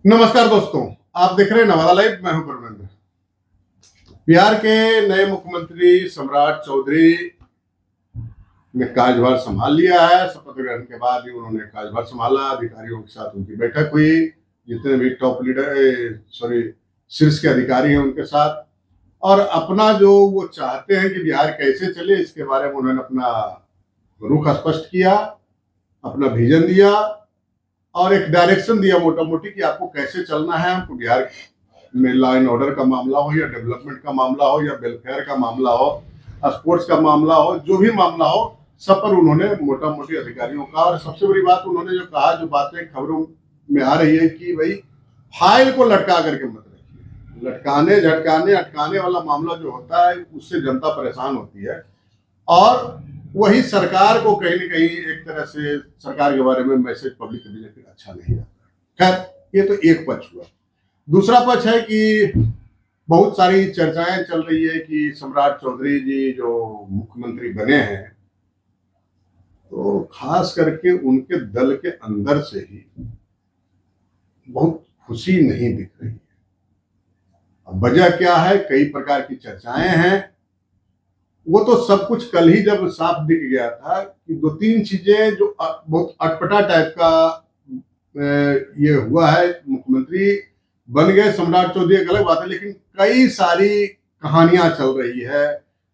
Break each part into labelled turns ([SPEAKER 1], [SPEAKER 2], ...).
[SPEAKER 1] नमस्कार दोस्तों, आप देख रहे हैं नवादा लाइव। मैं हूं परमेंद्र। बिहार के नए मुख्यमंत्री सम्राट चौधरी ने कार्यभार संभाल लिया है। शपथ ग्रहण के बाद ही उन्होंने कार्यभार संभाला। अधिकारियों के साथ उनकी बैठक हुई, जितने भी टॉप लीडर शीर्ष के अधिकारी हैं उनके साथ, और अपना जो वो चाहते हैं कि बिहार कैसे चले इसके बारे में उन्होंने अपना रुख स्पष्ट किया, अपना विजन दिया और एक डायरेक्शन दिया मोटा मोटी कि आपको कैसे चलना है। हमको बिहार में लॉ एंड ऑर्डर का मामला हो या डेवलपमेंट का मामला हो या वेलफेयर का मामला हो, स्पोर्ट्स का मामला हो, जो भी मामला हो, सब पर उन्होंने मोटा मोटी अधिकारियों का। और सबसे बड़ी बात उन्होंने जो कहा, जो बातें खबरों में आ रही है कि भाई फाइल को लटका करके मत रखिए। लटकाने झटकाने अटकाने वाला मामला जो होता है उससे जनता परेशान होती है, और वही सरकार को कहीं ना कहीं एक तरह से सरकार के बारे में मैसेज पब्लिक के भेजने के अच्छा नहीं आता। खैर, ये तो एक पक्ष हुआ। दूसरा पक्ष है कि बहुत सारी चर्चाएं चल रही है कि सम्राट चौधरी जी जो मुख्यमंत्री बने हैं, तो खास करके उनके दल के अंदर से ही बहुत खुशी नहीं दिख रही है। अब वजह क्या है, कई प्रकार की चर्चाएं हैं। वो तो सब कुछ कल ही जब साफ दिख गया था कि दो तीन चीजें जो बहुत अटपटा टाइप का ये हुआ है। मुख्यमंत्री बन गए सम्राट चौधरी, एक अलग बात है, लेकिन कई सारी कहानियां चल रही है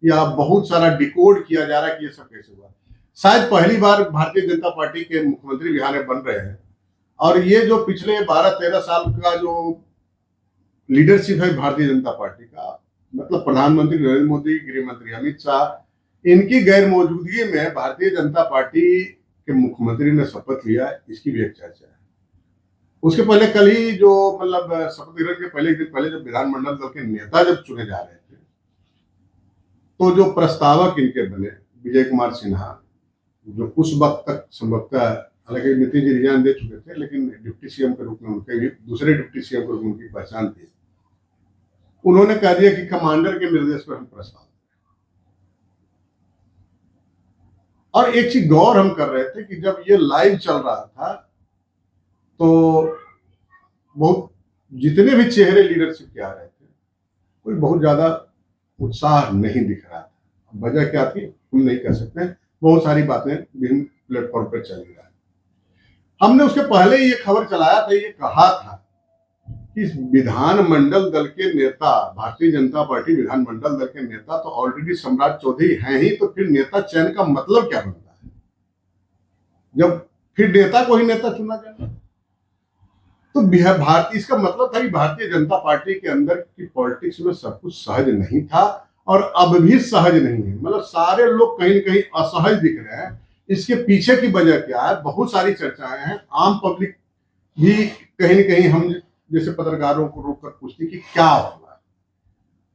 [SPEAKER 1] या बहुत सारा डिकोड किया जा रहा है कि ये सब कैसे हुआ। शायद पहली बार भारतीय जनता पार्टी के मुख्यमंत्री बिहार में बन रहे हैं, और ये जो पिछले 12-13 साल का जो लीडरशिप है भारतीय जनता पार्टी का, मतलब प्रधानमंत्री नरेंद्र मोदी, गृह मंत्री अमित शाह, इनकी गैर मौजूदगी में भारतीय जनता पार्टी के मुख्यमंत्री ने शपथ लिया, इसकी भी एक चर्चा है। उसके पहले कल ही जो मतलब शपथ ग्रहण के पहले दिन पहले जब विधानमंडल दल के नेता जब चुने जा रहे थे, तो जो प्रस्तावक इनके बने विजय कुमार सिन्हा, जो उस वक्त तक संभवतः, हालांकि नीतीश जी रिजाइन दे चुके थे, लेकिन डिप्टी सीएम के रूप में उनके भी दूसरे डिप्टी सीएम के रूप में उनकी पहचान थी, उन्होंने कह दिया कि कमांडर के निर्देश पर हम प्रस्ताव। और एक चीज गौर हम कर रहे थे कि जब ये लाइव चल रहा था तो बहुत जितने भी चेहरे लीडरशिप के आ रहे थे, कोई बहुत ज्यादा उत्साह नहीं दिख रहा था। वजह क्या थी हम नहीं कह सकते, बहुत सारी बातें विभिन्न प्लेटफॉर्म पर चल रहा है। हमने उसके पहले ये खबर चलाया था, ये कहा था कि विधानमंडल दल के नेता, भारतीय जनता पार्टी विधानमंडल दल के नेता तो ऑलरेडी सम्राट चौधरी हैं ही, तो फिर नेता चयन का मतलब क्या बनता है, जब फिर नेता को ही नेता चुना जाए। तो भारतीय, इसका मतलब था कि भारतीय जनता पार्टी के अंदर की पॉलिटिक्स में सब कुछ सहज नहीं था, और अब भी सहज नहीं है। मतलब सारे लोग कहीं न कहीं असहज दिख रहे हैं। इसके पीछे की वजह क्या है, बहुत सारी चर्चाएं हैं। आम पब्लिक भी कहीं न कहीं हम जैसे पत्रकारों को रोककर पूछती कि क्या होगा।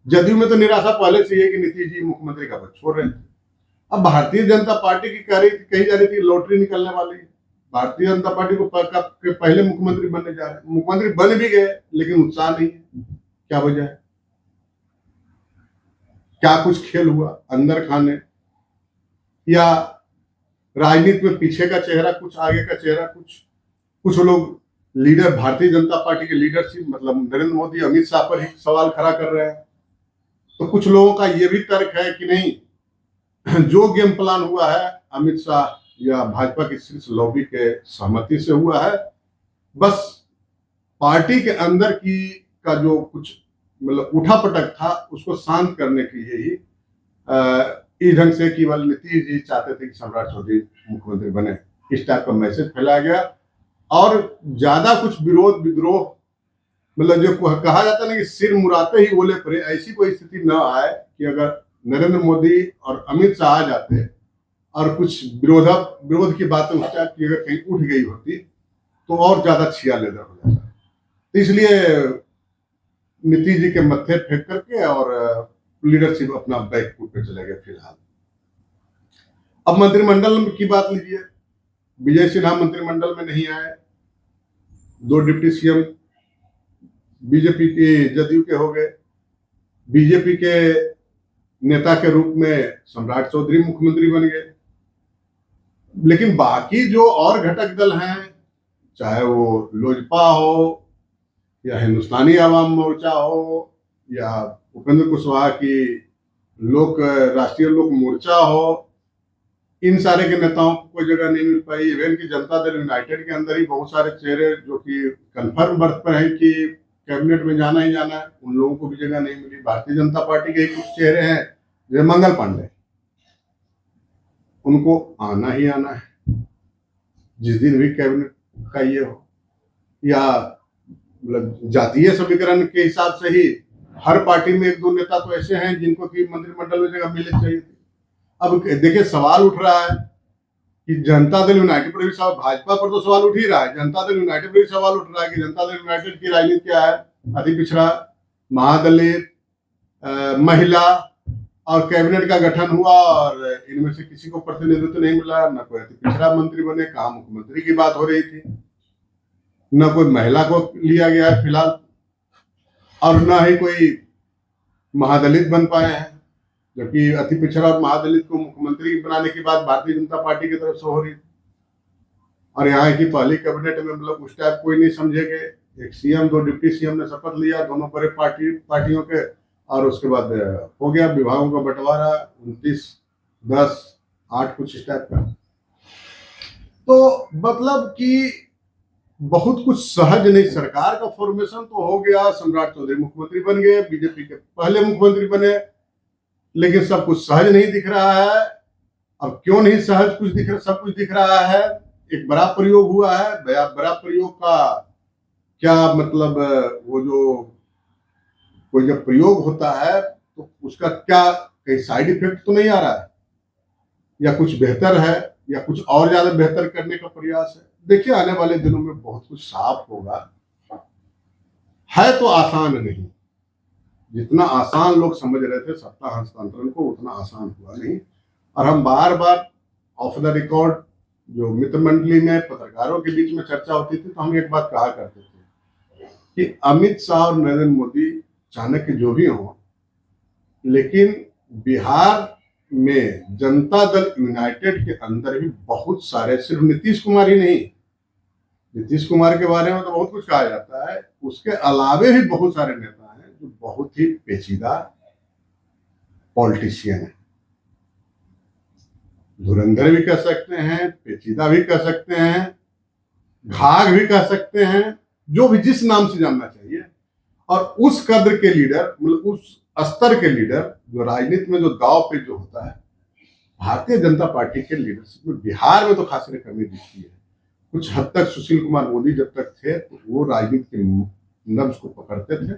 [SPEAKER 1] जदयू में तो निराशा पहले से है कि नीतीश जी मुख्यमंत्री का पद छोड़ रहे थे। अब भारतीय जनता पार्टी की कही जा रही थी लॉटरी निकलने वाली है, भारतीय जनता पार्टी को पहले मुख्यमंत्री बनने जा रहे हैं। मुख्यमंत्री बन भी गए, लेकिन उत्साह नहीं है। क्या वजह है, क्या कुछ खेल हुआ अंदर खाने, या राजनीति में पीछे का चेहरा कुछ, आगे का चेहरा कुछ। कुछ लोग लीडर भारतीय जनता पार्टी के लीडरशिप मतलब नरेंद्र मोदी, अमित शाह पर ही सवाल खड़ा कर रहे हैं। तो कुछ लोगों का यह भी तर्क है कि नहीं, जो गेम प्लान हुआ है अमित शाह या भाजपा की शीर्ष लॉबी के सहमति से हुआ है। बस पार्टी के अंदर की का जो कुछ मतलब उठापटक था उसको शांत करने के लिए ही इस ढंग से केवल नीतीश जी चाहते थे कि सम्राट चौधरी मुख्यमंत्री बने, इस टाइप का मैसेज फैलाया गया। और ज्यादा कुछ विरोध विद्रोह, मतलब जो कहा जाता है ना कि सिर मुराते ही ओले पड़े, ऐसी कोई स्थिति न आए कि अगर नरेंद्र मोदी और अमित शाह आ जाते और कुछ विरोध की बातें उस टाइप की अगर कहीं उठ गई होती तो और ज्यादा छिया लेदर हो जाता। तो इसलिए नीतीश जी के मत्थे फेंक करके और लीडरशिप अपना बैक फुट पे चले गए फिलहाल। अब मंत्रिमंडल की बात लीजिए, विजय सिन्हा मंत्रिमंडल में नहीं आए, दो डिप्टी सीएम बीजेपी के जदयू के हो गए, बीजेपी के नेता के रूप में सम्राट चौधरी मुख्यमंत्री बन गए। लेकिन बाकी जो और घटक दल हैं, चाहे वो लोजपा हो या हिंदुस्तानी आवाम मोर्चा हो, या उपेंद्र कुशवाहा की राष्ट्रीय लोक मोर्चा हो, इन सारे के नेताओं को कोई जगह नहीं मिल पाई। इवन की जनता दल यूनाइटेड के अंदर ही बहुत सारे चेहरे जो कि कंफर्म बर्थ पर है कि कैबिनेट में जाना ही जाना है, उन लोगों को भी जगह नहीं मिली। भारतीय जनता पार्टी के ही कुछ चेहरे हैं जैसे मंगल पांडे, उनको आना ही आना है जिस दिन भी कैबिनेट का ये हो, या मतलब जातीय समीकरण के हिसाब से ही हर पार्टी में एक दो नेता तो ऐसे हैं जिनको कि मंत्रिमंडल में जगह मिलनी चाहिए थी। अब देखिए सवाल उठ रहा है कि जनता दल यूनाइटेड पर भी सवाल, भाजपा पर तो सवाल उठ ही रहा है, जनता दल यूनाइटेड पर भी सवाल उठ रहा है कि जनता दल यूनाइटेड की राजनीति क्या है। अति पिछड़ा, महादलित, महिला और कैबिनेट का गठन हुआ और इनमें से किसी को प्रतिनिधित्व नहीं मिला। न कोई अति पिछड़ा मंत्री बने, कहाँ मुख्यमंत्री की बात हो रही थी, न कोई महिला को लिया गया है फिलहाल, और न ही कोई महादलित बन पाए हैं, जबकि अति पिछड़ा और महादलित को मुख्यमंत्री बनाने की बात भारतीय जनता पार्टी की तरफ से हो रही थी। और यहाँ की पहली कैबिनेट में मतलब उस टाइप कोई नहीं समझे गए। एक सीएम, दो डिप्टी सीएम ने शपथ लिया, दोनों बड़े पार्टियों के, और उसके बाद हो गया विभागों का बंटवारा 29-10-8 कुछ इस टाइप का। तो मतलब कि बहुत कुछ सहज नहीं। सरकार का फॉर्मेशन तो हो गया, सम्राट चौधरी मुख्यमंत्री बन गए, बीजेपी के पहले मुख्यमंत्री बने, लेकिन सब कुछ सहज नहीं दिख रहा है। अब क्यों नहीं सहज कुछ दिख रहा, सब कुछ दिख रहा है। एक बड़ा प्रयोग हुआ है, बड़ा प्रयोग का क्या मतलब, वो जो कोई जब प्रयोग होता है तो उसका क्या कहीं साइड इफेक्ट तो नहीं आ रहा है, या कुछ बेहतर है, या कुछ और ज्यादा बेहतर करने का प्रयास है। देखिए आने वाले दिनों में बहुत कुछ साफ होगा। है तो आसान नहीं, जितना आसान लोग समझ रहे थे सत्ता हस्तांतरण को, उतना आसान हुआ नहीं। और हम बार बार ऑफ द रिकॉर्ड जो मित्र मंडली में पत्रकारों के बीच में चर्चा होती थी, तो हम एक बात कहा करते थे कि अमित शाह और नरेंद्र मोदी चाणक्य जो भी हों, लेकिन बिहार में जनता दल यूनाइटेड के अंदर भी बहुत सारे, सिर्फ नीतीश कुमार ही नहीं, नीतीश कुमार के बारे में तो बहुत कुछ कहा जाता है, उसके अलावे भी बहुत सारे नेता हैं जो बहुत ही पेचीदा पॉलिटिशियन है। धुरंधर भी कह सकते हैं, पेचीदा भी कह सकते हैं, घाघ भी कह सकते हैं, जो भी जिस नाम से जानना चाहिए। और उस कद्र के लीडर, मतलब उस स्तर के लीडर जो राजनीति में जो दाव पे जो होता है, भारतीय जनता पार्टी के लीडरशिप में बिहार में तो खासी कमी दिखती है। कुछ हद तक सुशील कुमार मोदी जब तक थे तो वो राजनीति के नब्ज को पकड़ते थे।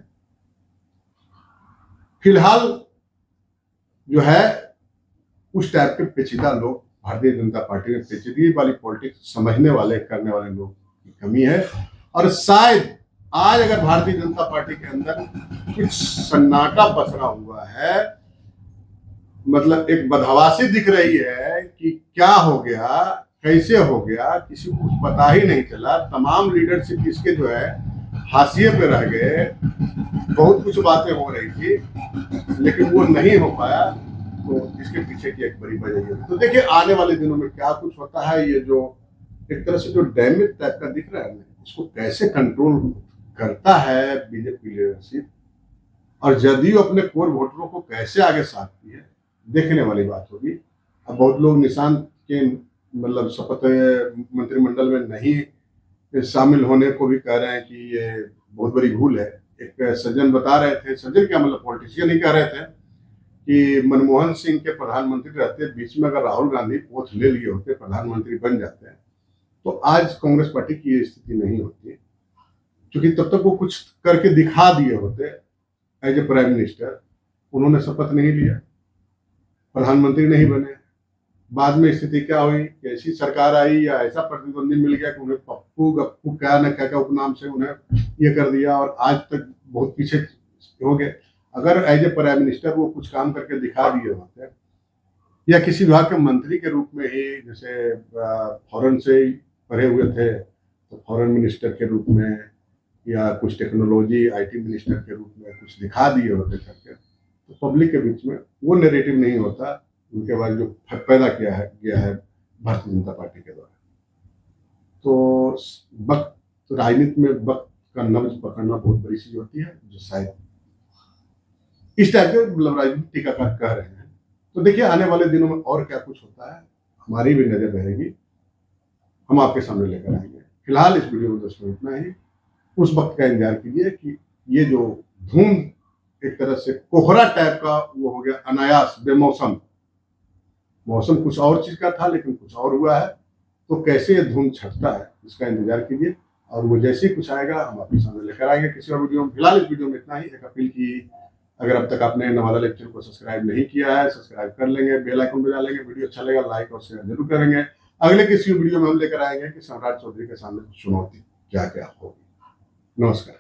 [SPEAKER 1] फिलहाल जो है उस टाइप के पेचीदा लोग भारतीय जनता पार्टी में, पेचीदगी वाली पॉलिटिक्स समझने वाले, करने वाले लोग की कमी है। और शायद आज अगर भारतीय जनता पार्टी के अंदर कुछ सन्नाटा पसरा हुआ है, मतलब एक बदहवासी दिख रही है कि क्या हो गया, कैसे हो गया, किसी को कुछ पता ही नहीं चला। तमाम लीडरशिप इसके जो है हाशिए पे रह गए। बहुत कुछ बातें हो रही थी लेकिन वो नहीं हो पाया, तो इसके पीछे की एक बड़ी वजह है। तो देखिए आने वाले दिनों में क्या कुछ होता है। ये जो एक तरह से जो डैमेज टाइप का दिख रहा है, इसको कैसे कंट्रोल करता है बीजेपी लीडरशिप, और जदयू अपने कोर वोटरों को कैसे आगे साधती है, देखने वाली बात होगी। अब बहुत लोग निशांत के मतलब शपथ मंत्रिमंडल में नहीं शामिल होने को भी कह रहे हैं कि ये बहुत बड़ी भूल है। एक सज्जन बता रहे थे, सज्जन क्या मतलब पॉलिटिशियन ही कह रहे थे कि मनमोहन सिंह के प्रधानमंत्री रहते बीच में अगर राहुल गांधी पोथ ले लिए होते, प्रधानमंत्री बन जाते हैं, तो आज कांग्रेस पार्टी की ये स्थिति नहीं होती, क्योंकि तब तक वो कुछ करके दिखा दिए होते एज ए प्राइम मिनिस्टर। उन्होंने शपथ नहीं लिया, प्रधानमंत्री नहीं बने। बाद में स्थिति क्या हुई, कैसी सरकार आई या ऐसा प्रतिद्वंदी मिल गया कि उन्हें पप्पू गप्पू क्या न क्या उपनाम से उन्हें ये कर दिया, और आज तक बहुत पीछे हो गए। अगर एज ए प्राइम मिनिस्टर वो कुछ काम करके दिखा दिए होते, या किसी विभाग के मंत्री के रूप में ही, जैसे फॉरेन से ही पढ़े हुए थे तो फॉरेन मिनिस्टर के रूप में, या कुछ टेक्नोलॉजी आईटी मिनिस्टर के रूप में कुछ दिखा दिए होते करके, तो पब्लिक के बीच में वो नैरेटिव नहीं होता उनके बाद जो पैदा किया है गया है भारतीय जनता पार्टी के द्वारा। तो वक्त, राजनीति में वक्त का नब्ज पकड़ना बहुत बड़ी चीज होती है, जो शायद इस टाइप के मतलब राजनीतिक टीकाकार कह रहे हैं। तो देखिए आने वाले दिनों में और क्या कुछ होता है, हमारी भी नजर रहेगी, हम आपके सामने लेकर आएंगे। फिलहाल इस वीडियो में दोस्तों इतना ही। उस वक्त का इंतजार कीजिए कि ये जो धुंध एक तरह से कोहरा टाइप का वो हो गया, अनायास बेमौसम, मौसम कुछ और चीज का था लेकिन कुछ और हुआ है, तो कैसे ये धुंध छटता है इसका इंतजार कीजिए, और वो जैसे ही कुछ आएगा हम आपके सामने लेकर आएंगे किसी और वीडियो में। फिलहाल इस वीडियो में इतना ही। एक अपील की, अगर अब तक आपने नवादा लाइव चैनल को सब्सक्राइब नहीं किया है, सब्सक्राइब कर लेंगे, बेल आइकन बजा लेंगे, वीडियो अच्छा लगा लाइक और शेयर जरूर करेंगे। अगले किसी वीडियो में हम लेकर आएंगे कि सम्राट चौधरी के सामने चुनौती क्या क्या होगी। नमस्कार।